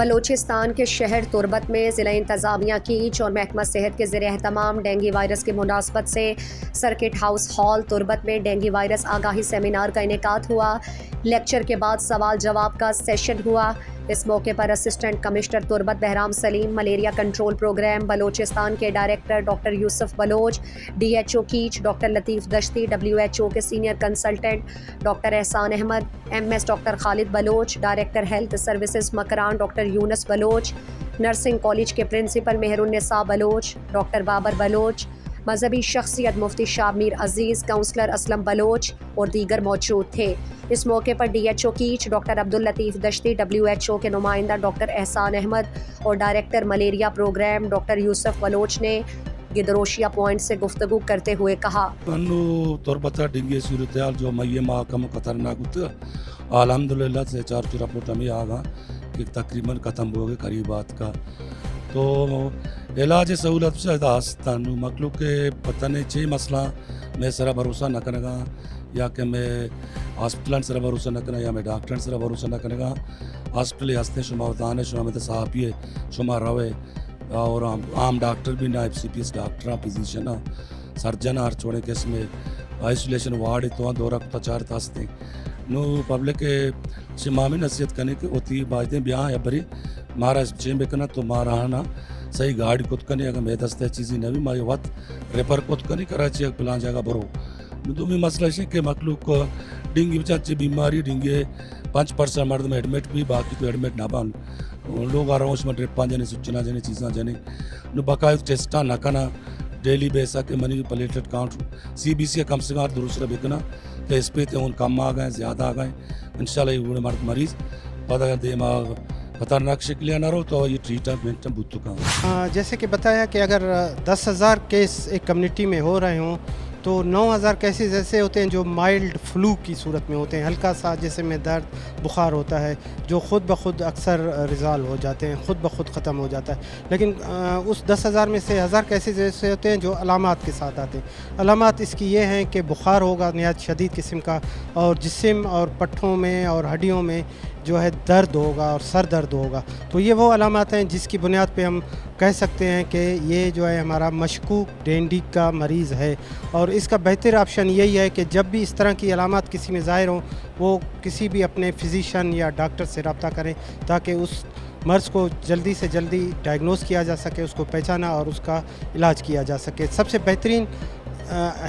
بلوچستان کے شہر تربت میں ضلع انتظامیہ کیچ اور محکمہ صحت کے زیر اہتمام ڈینگی وائرس کی مناسبت سے سرکٹ ہاؤس ہال تربت میں ڈینگی وائرس آگاہی سیمینار کا انعقاد ہوا۔ لیکچر کے بعد سوال جواب کا سیشن ہوا۔ اس موقع پر assistant commissioner Turbat Bahram Saleem, malaria control program Balochistan کے director doctor Yousaf Baloch, D H O Kech doctor Latif Dashti, WHO کے senior consultant doctor Ehsan Ahmed, MS doctor Khalid Baloch, director health services Makran doctor Younis Baloch, nursing college کے principal Mehrunnisa Baloch, doctor Babar Baloch, مذہبی شخصیت مفتی شابیر عزیز، کونسلر اسلم بلوچ اور دیگر موجود تھے۔ اس موقع پر DHO Kech doctor Abdul Latif Dashti, WHO کے نمائندہ ڈاکٹر احسان احمد اور director malaria programme doctor Yousaf Baloch نے گدروشیا پوائنٹ سے گفتگو کرتے ہوئے کہا تربتا ڈنگی صورتحال جو مئی ماہ کم خطرناک ہوتا الحمدللہ سے 4 رپورٹ ہمیں آگا کہ تقریباً ختم ہو گئے قریبات کا، تو علاج سہولت سے داستان مخلوق کے پتہ نہیں چھ مسئلہ میں سرا بھروسہ نہ کرے گا، یا کہ میں ہاسپٹل سر بھروسہ نہ کرنا، یا میں ڈاکٹر سر بھروسہ نہ کرے گا۔ ہاسپٹل ہستے شما ودان شما میں صحافی شما روے اور عام ڈاکٹر بھی نہ FCPS ڈاکٹر فزیشن سرجن ہر چھوڑے کہ اس میں آئسولیشن وارڈ تو دورہ چار ہستے نو پبلک شما میں نصیحت کرنے کی ہوتی باجدیں بیاں یا بری مارا چین بکنا تو مارا نا صحیح گاڑی کت کرنی اگر میں دستے چیزیں نوی مائی وقت ریپر کت کرنی کراچی پلان جگہ برو دومی مسئلہ ہے کہ مخلوق ڈنگی بچہ بیماری ڈنگی 5% مرد میں ایڈمٹ بھی باقی تو ایڈمٹ نہ بان لوگ آ رہا ہوں اس میں ڈرپاں جانے سچنا جانے چیزاں جانے نو باقاعدہ ٹیسٹاں نہ کرنا ڈیلی بیسا کے منی پلیٹلیٹ کاؤنٹ CBC کم سے کم دوسرا بکنا کہ اس پہ ان کم آ گئے زیادہ آ گئے انشاءاللہ یہ مرد مریض پتہ دماغ خطرناک شکلیاں نہ رہو تو یہ ٹریٹمنٹ بہت چکا۔ جیسے کہ بتایا کہ اگر 10,000 کیس ایک کمیونٹی میں ہو رہے ہوں تو 9,000 کیسز ایسے ہوتے ہیں جو مائلڈ فلو کی صورت میں ہوتے ہیں، ہلکا سا جیسے میں درد بخار ہوتا ہے جو خود بخود اکثر ریزالو ہو جاتے ہیں، خود بخود ختم ہو جاتا ہے۔ لیکن اس 10,000 میں سے 1,000 کیسز ایسے ہوتے ہیں جو علامات کے ساتھ آتے ہیں۔ علامات اس کی یہ ہیں کہ بخار ہوگا نہایت شدید قسم کا، اور جسم اور پٹھوں میں اور ہڈیوں میں جو ہے درد ہوگا اور سر درد ہوگا، تو یہ وہ علامات ہیں جس کی بنیاد پہ ہم کہہ سکتے ہیں کہ یہ جو ہے ہمارا مشکوک ڈینگی کا مریض ہے۔ اور اس کا بہتر آپشن یہی ہے کہ جب بھی اس طرح کی علامات کسی میں ظاہر ہوں وہ کسی بھی اپنے فزیشین یا ڈاکٹر سے رابطہ کریں تاکہ اس مرض کو جلدی سے جلدی ڈائگنوز کیا جا سکے، اس کو پہچانا اور اس کا علاج کیا جا سکے۔ سب سے بہترین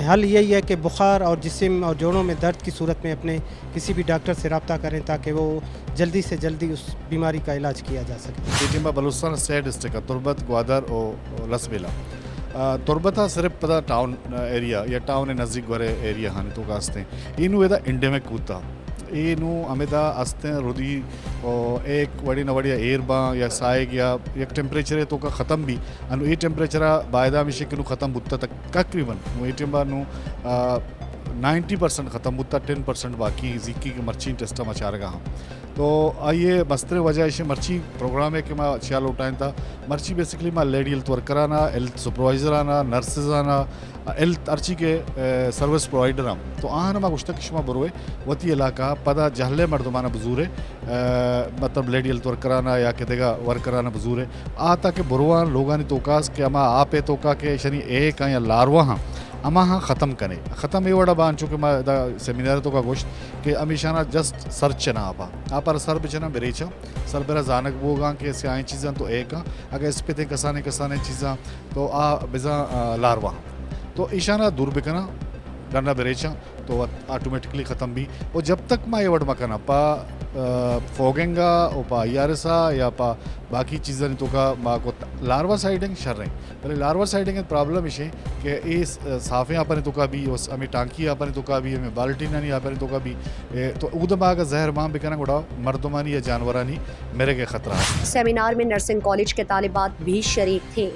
حل یہی ہے کہ بخار اور جسم اور جوڑوں میں درد کی صورت میں اپنے کسی بھی ڈاکٹر سے رابطہ کریں تاکہ وہ جلدی سے جلدی اس بیماری کا علاج کیا جا سکے۔ بلوچستان اسٹیٹ ڈسٹرکٹ تربت گوادر اور لسبیلا تربتا صرف پتا ٹاؤن ایریا یا ٹاؤن نزدیک گورے ایریا ہاں تو کا ہستے اینو ادا انڈیمک ہوتا اینو امیدا ہستے رودی ایک وڑی نوڑیا ایئر باں یا سائے یا ایک ٹیمپریچر ہے تو کا ختم بھی انو یہ ٹیمپریچر باعدہ میں شکل ختم ہوتا تک تقریباً وہ ایٹمبا نو 90% ختم ہوتا 10% باقی زیکی کے مرچی ٹیسٹا مچا رہا ہاں تو آئیے مستر وجہ سے مرچی پروگرام ہے کہ میں خیال اٹھائیں تھا مرچی بیسکلی میں لیڈی ہیلتھ ورکر آنا ہیلتھ سپروائزر آنا نرسز آنا ہیلتھ ارچی کے سروس پرووائڈر ہاں تو آنا میں گشتہ کشمہ بروے وتی علاقہ پدا جہلے مردمانہ بزور ہے مطلب لیڈی ہیلتھ ورکر آنا یا کہ دیگا ورکر آنا بزور ہے آتا کہ بروان لوگانی توکاس کہ اما آپ توکا کہ شنی ایک یا لاروا ہاں اما ہاں ختم کرے ختم یہ وڑا بان چونکہ میں دا سیمینار تو کا گوشت کہ امیشانہ جسٹ سر چنا آپ سر بچنا بریچا سر برا زانک بوگاں کہ اسے آئیں چیزاں تو ایک ہاں اگر اس پہ تھے کسانے چیزاں تو بزاں لاروا تو ایشانہ دور بکنا ڈنڈا بریچا تو آٹومیٹکلی ختم بھی اور جب تک میں یہ وڑ مکنا پا فوگنگا اور پا ایارسا یا پا باقی چیزیں تو کا ماں کو لاروا سائڈنگ شر رہے ہیں پہلے لاروا سائڈنگ پرابلم اسے کہ اس صافیں آپ نے تو کا بھی اس ہمیں ٹانکی آپ نے تو کا بھی ہمیں بالٹی نہیں آپ نے تو کا بھی تو ادما کا زہر ماں بکنا گڑا مردمانی یا جانورانی میرے کے خطرہ۔ سیمینار میں نرسنگ کالج کے طالبات بھی شریک تھے۔